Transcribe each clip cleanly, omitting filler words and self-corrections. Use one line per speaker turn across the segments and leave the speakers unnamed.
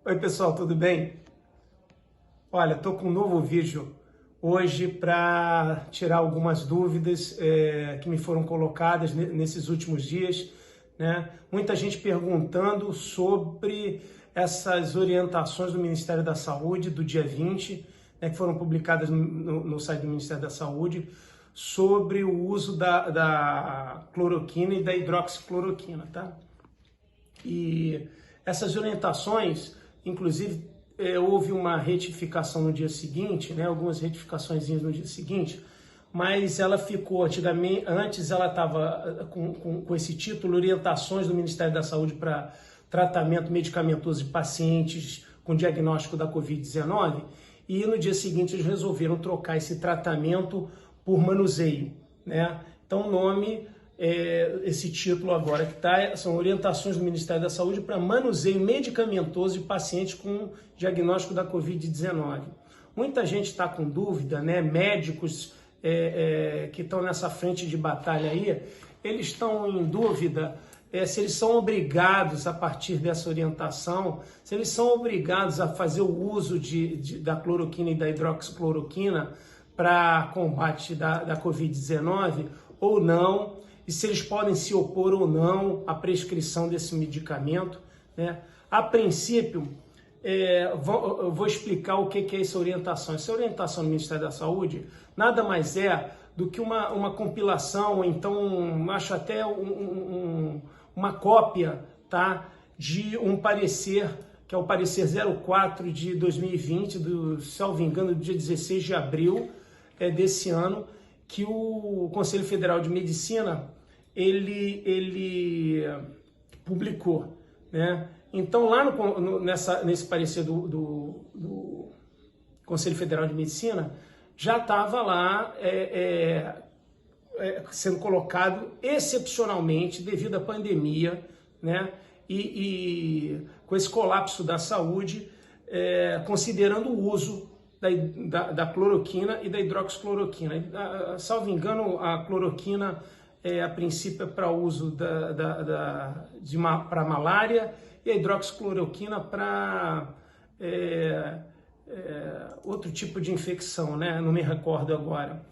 Oi pessoal, tudo bem? Olha, estou com um novo vídeo hoje para tirar algumas dúvidas que me foram colocadas nesses últimos dias, né? Muita gente perguntando sobre essas orientações do Ministério da Saúde do dia 20, né, que foram publicadas no site do Ministério da Saúde, sobre o uso da cloroquina e da hidroxicloroquina, tá? E essas orientações, inclusive, houve uma retificação no dia seguinte, né, algumas retificações no dia seguinte, mas ela ficou, antes ela estava com esse título, Orientações do Ministério da Saúde para Tratamento Medicamentoso de Pacientes com Diagnóstico da Covid-19, e no dia seguinte eles resolveram trocar esse tratamento por manuseio, né? Então o nome, esse título agora que está, são Orientações do Ministério da Saúde para Manuseio Medicamentoso de Pacientes com Diagnóstico da Covid-19. Muita gente está com dúvida, né? Médicos que estão nessa frente de batalha aí, eles estão em dúvida se eles são obrigados, a partir dessa orientação, se eles são obrigados a fazer o uso da cloroquina e da hidroxicloroquina para combate da Covid-19 ou não, e se eles podem se opor ou não à prescrição desse medicamento, né? A princípio, eu vou explicar o que é essa orientação. Essa orientação do Ministério da Saúde nada mais é do que uma compilação, então acho até uma cópia, tá, de um parecer, que é o parecer 04 de 2020, salvo engano, do dia 16 de abril desse ano, que o Conselho Federal de Medicina ele publicou, né? Então lá nesse parecer do Conselho Federal de Medicina já estava lá sendo colocado excepcionalmente devido à pandemia, né? E com esse colapso da saúde, considerando o uso da cloroquina e da hidroxicloroquina. Salvo engano, a cloroquina a princípio é para uso para malária e a hidroxicloroquina para outro tipo de infecção, né? Não me recordo agora.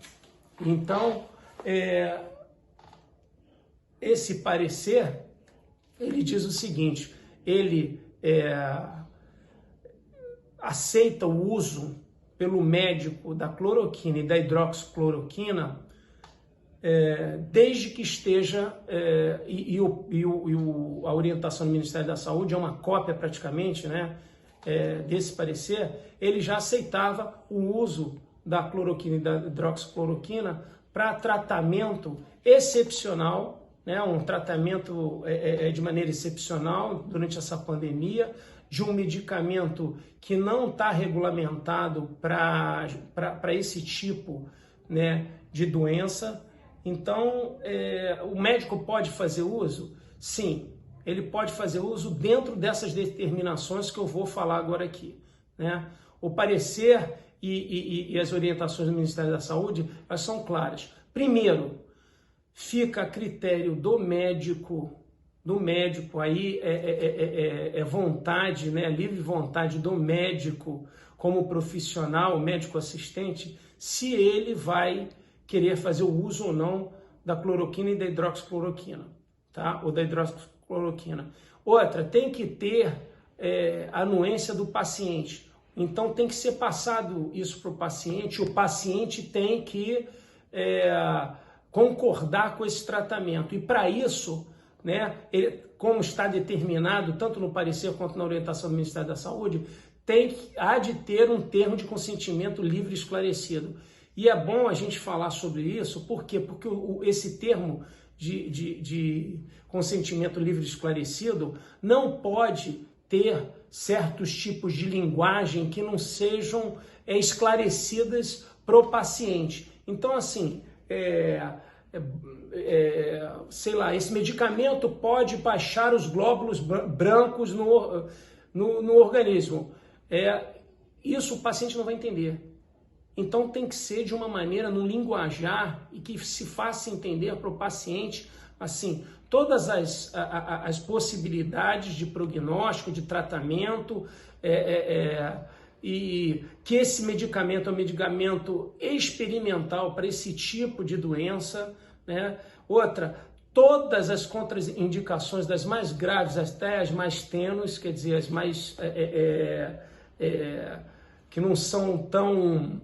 Então, esse parecer, ele diz o seguinte: ele aceita o uso pelo médico da cloroquina e da hidroxicloroquina desde que esteja, a orientação do Ministério da Saúde é uma cópia praticamente, né, desse parecer, ele já aceitava o uso da cloroquina e da hidroxicloroquina para tratamento excepcional, né, um tratamento de maneira excepcional durante essa pandemia, de um medicamento que não está regulamentado para esse tipo, né, de doença. Então, o médico pode fazer uso? Sim, ele pode fazer uso dentro dessas determinações que eu vou falar agora aqui, né? O parecer e as orientações do Ministério da Saúde, elas são claras. Primeiro, fica a critério do médico, aí é vontade, né, livre vontade do médico como profissional, médico assistente, se ele vai querer fazer o uso ou não da cloroquina e da hidroxicloroquina, tá? Ou da hidroxicloroquina. Outra, tem que ter a anuência do paciente. Então tem que ser passado isso para o paciente tem que concordar com esse tratamento. E para isso, né, como está determinado tanto no parecer quanto na orientação do Ministério da Saúde, há de ter um termo de consentimento livre e esclarecido. E é bom a gente falar sobre isso, por quê? Porque esse termo de consentimento livre e esclarecido não pode ter certos tipos de linguagem que não sejam esclarecidas para o paciente. Então, assim, sei lá, esse medicamento pode baixar os glóbulos brancos no organismo. Isso o paciente não vai entender. Então tem que ser de uma maneira, no linguajar, e que se faça entender para o paciente, assim, todas as possibilidades de prognóstico, de tratamento, e que esse medicamento é um medicamento experimental para esse tipo de doença, né? Outra, todas as contraindicações, das mais graves até as mais tênues, quer dizer, as mais que não são tão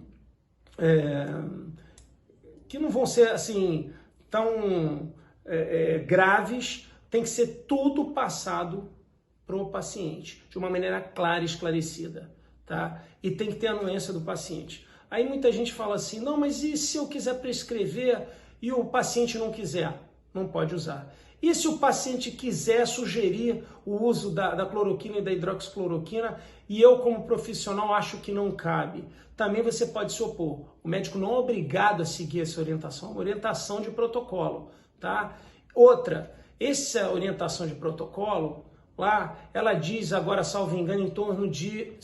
que não vão ser assim tão graves, tem que ser tudo passado para o paciente de uma maneira clara e esclarecida, tá? E tem que ter a anuência do paciente. Aí muita gente fala assim, não, mas e se eu quiser prescrever e o paciente não quiser? Não pode usar. E se o paciente quiser sugerir o uso da cloroquina e da hidroxicloroquina e eu, como profissional, acho que não cabe? Também você pode se opor. O médico não é obrigado a seguir essa orientação, é uma orientação de protocolo, tá? Outra, essa orientação de protocolo, lá, ela diz agora, salvo engano, em torno de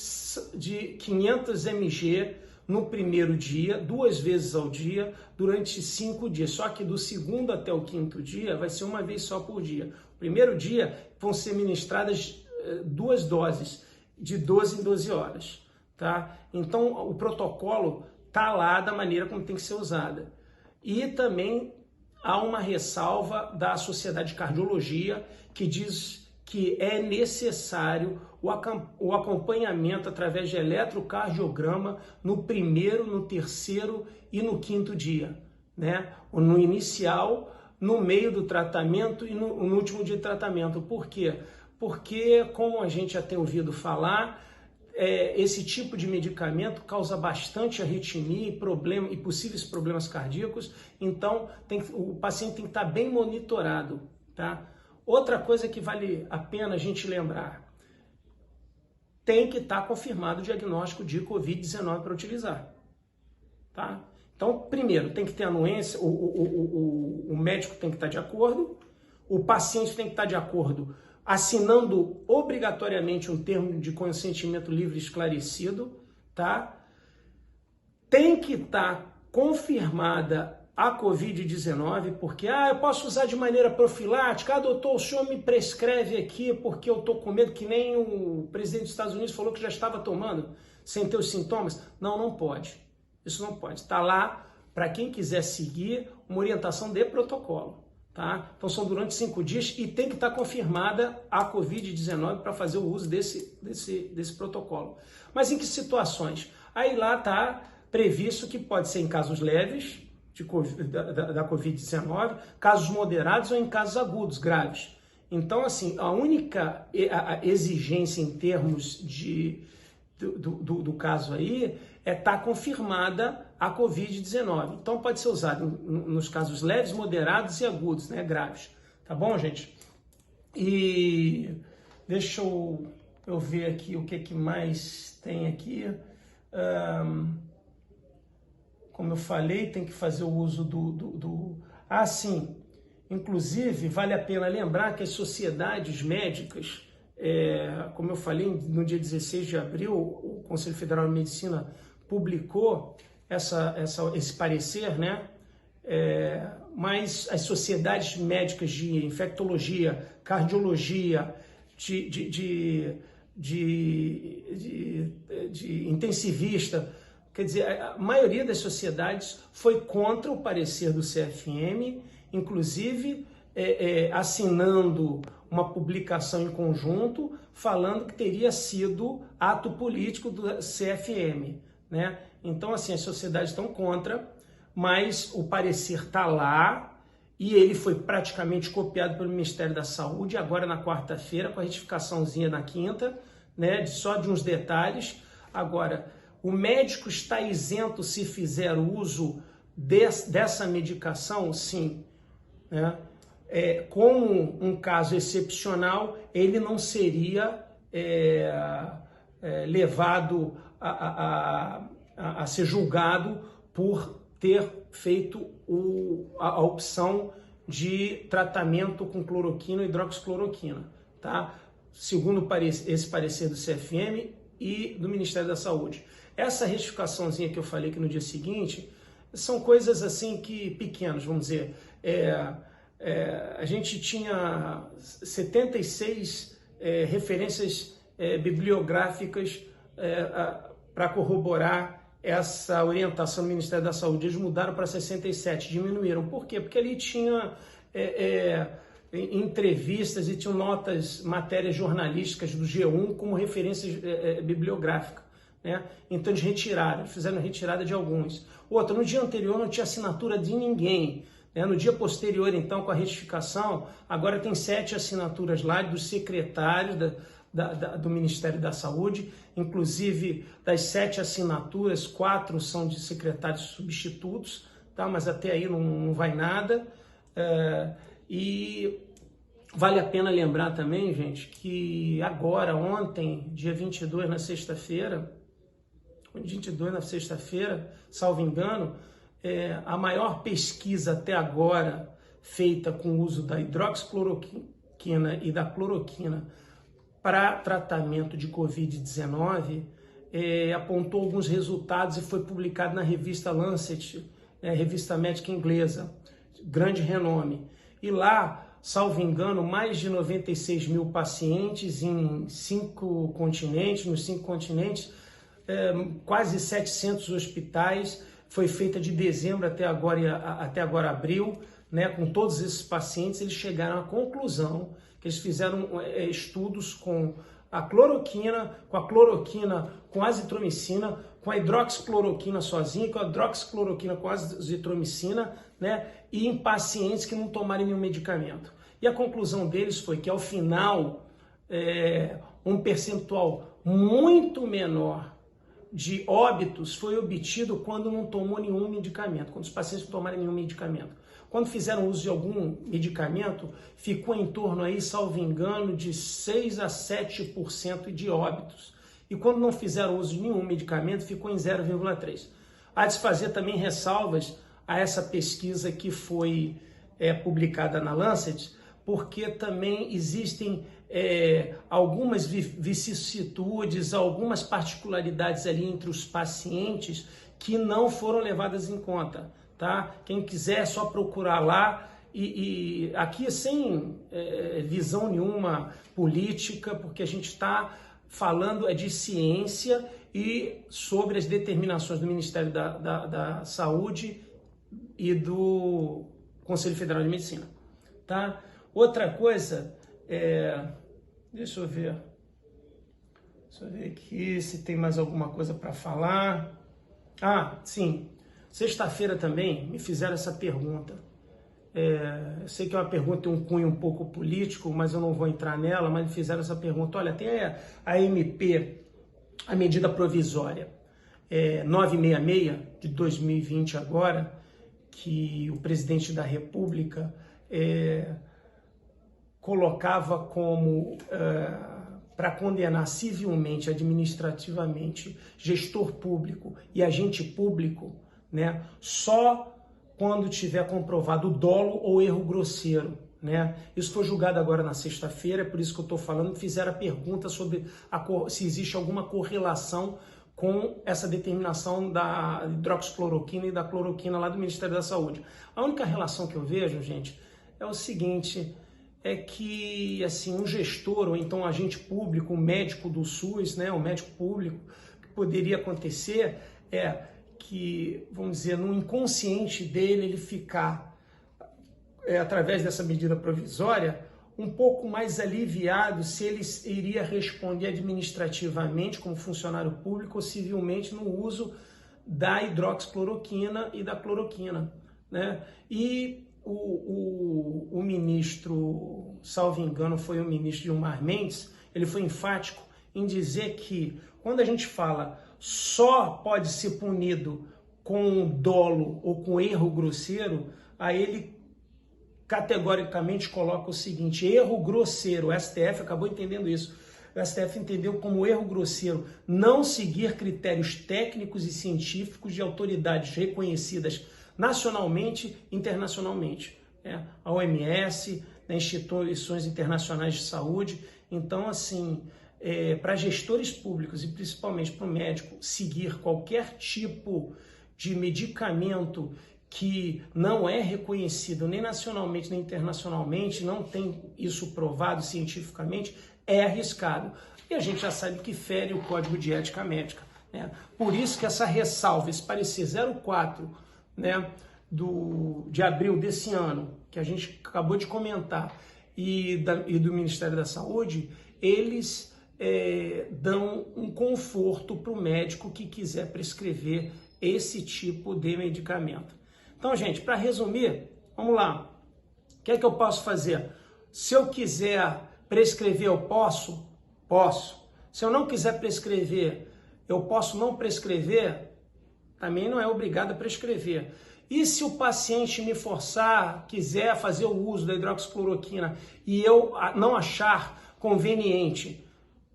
500 mg no primeiro dia, 2 vezes ao dia, durante 5 dias. Só que do segundo até o 5º dia vai ser uma vez só por dia. O primeiro dia vão ser ministradas 2 doses, de 12 em 12 horas. Tá? Então o protocolo está lá da maneira como tem que ser usada. E também há uma ressalva da Sociedade de Cardiologia que diz que é necessário o acompanhamento através de eletrocardiograma no primeiro, no terceiro e no 5º dia, né? No inicial, no meio do tratamento e no último dia de tratamento. Por quê? Porque, como a gente já tem ouvido falar, esse tipo de medicamento causa bastante arritmia e possíveis problemas cardíacos, então o paciente tem que estar bem monitorado, tá? Outra coisa que vale a pena a gente lembrar, tem que estar confirmado o diagnóstico de Covid-19 para utilizar, tá? Então, primeiro, tem que ter anuência, o médico tem que estar de acordo, o paciente tem que estar de acordo, assinando obrigatoriamente um termo de consentimento livre e esclarecido, tá? Tem que estar confirmada a Covid-19, porque eu posso usar de maneira profilática, doutor, o senhor me prescreve aqui porque eu estou com medo, que nem o presidente dos Estados Unidos falou que já estava tomando, sem ter os sintomas. Não, não pode. Isso não pode. Está lá, para quem quiser seguir, uma orientação de protocolo. Tá? Então são durante 5 dias e tem que estar confirmada a Covid-19 para fazer o uso desse protocolo. Mas em que situações? Aí lá está previsto que pode ser em casos leves da Covid-19, casos moderados ou em casos agudos, graves. Então, assim, a única exigência em termos do caso aí é estar confirmada a Covid-19. Então, pode ser usado nos casos leves, moderados e agudos, né, graves. Tá bom, gente? E deixa eu ver aqui o que mais tem aqui. Como eu falei, tem que fazer o uso sim, inclusive, vale a pena lembrar que as sociedades médicas, como eu falei, no dia 16 de abril, o Conselho Federal de Medicina publicou esse parecer, né? Mas as sociedades médicas de infectologia, cardiologia, de intensivista, quer dizer, a maioria das sociedades foi contra o parecer do CFM, inclusive assinando uma publicação em conjunto falando que teria sido ato político do CFM, né? Então, assim, as sociedades estão contra, mas o parecer está lá e ele foi praticamente copiado pelo Ministério da Saúde, agora na quarta-feira, com a retificaçãozinha na quinta, né? Só de uns detalhes. Agora, o médico está isento se fizer uso dessa medicação? Sim. Né? Como um caso excepcional, ele não seria levado a ser julgado por ter feito a opção de tratamento com cloroquina ou hidroxicloroquina, tá? Segundo esse parecer do CFM e do Ministério da Saúde. Essa retificaçãozinha que eu falei que no dia seguinte, são coisas assim que pequenas, vamos dizer. a gente tinha 76 referências bibliográficas para corroborar essa orientação do Ministério da Saúde. Eles mudaram para 67, diminuíram. Por quê? Porque ali tinha entrevistas e tinham notas, matérias jornalísticas do G1 como referências bibliográficas, né? Então eles retiraram, fizeram retirada de alguns. Outro, no dia anterior não tinha assinatura de ninguém, né? No dia posterior, então, com a retificação, agora tem 7 assinaturas lá dos secretários do Ministério da Saúde. Inclusive, das 7 assinaturas, 4 são de secretários substitutos, tá? Mas até aí não vai nada. E vale a pena lembrar também, gente, que agora, ontem, dia 22, na sexta-feira, salvo engano, a maior pesquisa até agora feita com o uso da hidroxicloroquina e da cloroquina para tratamento de Covid-19 apontou alguns resultados e foi publicado na revista Lancet, revista médica inglesa, grande renome. E lá, salvo engano, mais de 96 mil pacientes em 5 continentes, nos 5 continentes, quase 700 hospitais. Foi feita de dezembro até agora abril, né? Com todos esses pacientes, eles chegaram à conclusão que eles fizeram estudos com a cloroquina, com a azitromicina, com a hidroxicloroquina sozinha, com a hidroxicloroquina com a azitromicina, né? E em pacientes que não tomarem nenhum medicamento. E a conclusão deles foi que, ao final, um percentual muito menor de óbitos foi obtido quando não tomou nenhum medicamento, quando os pacientes não tomaram nenhum medicamento. Quando fizeram uso de algum medicamento, ficou em torno aí, salvo engano, de 6 a 7% de óbitos. E quando não fizeram uso de nenhum medicamento, ficou em 0,3%. Há de se fazer também ressalvas a essa pesquisa que foi publicada na Lancet, porque também existem algumas vicissitudes, algumas particularidades ali entre os pacientes que não foram levadas em conta, tá? Quem quiser é só procurar lá, e aqui sem visão nenhuma política, porque a gente está falando de ciência e sobre as determinações do Ministério da Saúde e do Conselho Federal de Medicina, tá? Outra coisa, deixa eu ver aqui se tem mais alguma coisa para falar. Ah, sim, sexta-feira também me fizeram essa pergunta. Eu sei que é uma pergunta de um cunho um pouco político, mas eu não vou entrar nela, mas me fizeram essa pergunta. Olha, tem a MP, a medida provisória 966 de 2020 agora, que o presidente da República colocava como para condenar civilmente, administrativamente, gestor público e agente público, né, só quando tiver comprovado dolo ou erro grosseiro, né? Isso foi julgado agora na sexta-feira, é por isso que eu estou falando. Fizeram a pergunta sobre se existe alguma correlação com essa determinação da hidroxicloroquina e da cloroquina lá do Ministério da Saúde. A única relação que eu vejo, gente, é o seguinte, é que assim, um gestor ou então um agente público, um médico do SUS, né, um médico público, o que poderia acontecer que, vamos dizer, no inconsciente dele, ele ficar, através dessa medida provisória, um pouco mais aliviado se ele iria responder administrativamente como funcionário público ou civilmente no uso da hidroxicloroquina e da cloroquina, né? E o ministro, salvo engano, foi o ministro Gilmar Mendes, ele foi enfático em dizer que quando a gente fala só pode ser punido com dolo ou com erro grosseiro, aí ele categoricamente coloca o seguinte: erro grosseiro. O STF acabou entendendo isso. O STF entendeu como erro grosseiro não seguir critérios técnicos e científicos de autoridades reconhecidas nacionalmente e internacionalmente, a OMS, instituições internacionais de saúde. Então, assim, para gestores públicos e principalmente para o médico seguir qualquer tipo de medicamento que não é reconhecido nem nacionalmente nem internacionalmente, não tem isso provado cientificamente, é arriscado. E a gente já sabe que fere o Código de Ética Médica, né? Por isso que essa ressalva, esse parecer 04, né, de abril desse ano, que a gente acabou de comentar, e do Ministério da Saúde, eles dão um conforto para o médico que quiser prescrever esse tipo de medicamento. Então, gente, para resumir, vamos lá. O que é que eu posso fazer? Se eu quiser prescrever, eu posso? Posso. Se eu não quiser prescrever, eu posso não prescrever? Também não é obrigado a prescrever. E se o paciente me forçar, quiser fazer o uso da hidroxicloroquina e eu não achar conveniente,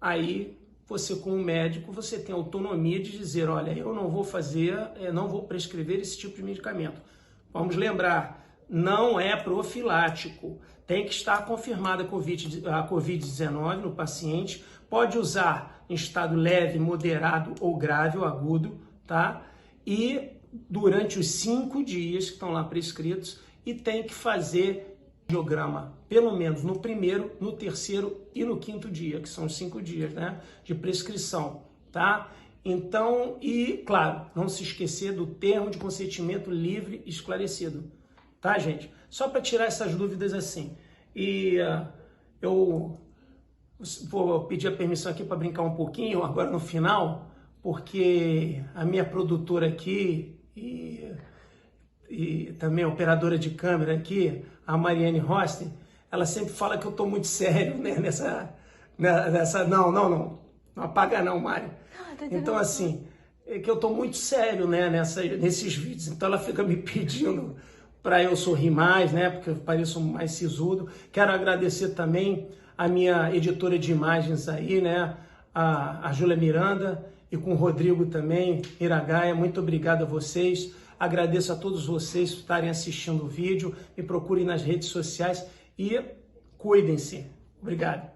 aí você, como médico, você tem autonomia de dizer, olha, eu não vou fazer, não vou prescrever esse tipo de medicamento. Vamos lembrar, não é profilático. Tem que estar confirmada a Covid-19 no paciente. Pode usar em estado leve, moderado ou grave ou agudo, tá? E durante os 5 dias que estão lá prescritos, e tem que fazer angiograma, pelo menos no primeiro, no terceiro e no 5º dia, que são os 5 dias, né, de prescrição, tá? Então, e claro, não se esquecer do termo de consentimento livre e esclarecido, tá, gente? Só para tirar essas dúvidas assim. E eu vou pedir a permissão aqui para brincar um pouquinho agora no final, porque a minha produtora aqui e também a operadora de câmera aqui, a Mariane Rosten, ela sempre fala que eu estou muito sério, né, nessa não apaga não, Mari. Então assim, é que eu estou muito sério, né, nesses vídeos, então ela fica me pedindo para eu sorrir mais, né, porque eu pareço mais sisudo. Quero agradecer também a minha editora de imagens aí, né, a Júlia Miranda, e com o Rodrigo também, Iragaia. Muito obrigado a vocês. Agradeço a todos vocês por estarem assistindo o vídeo. Me procurem nas redes sociais e cuidem-se. Obrigado.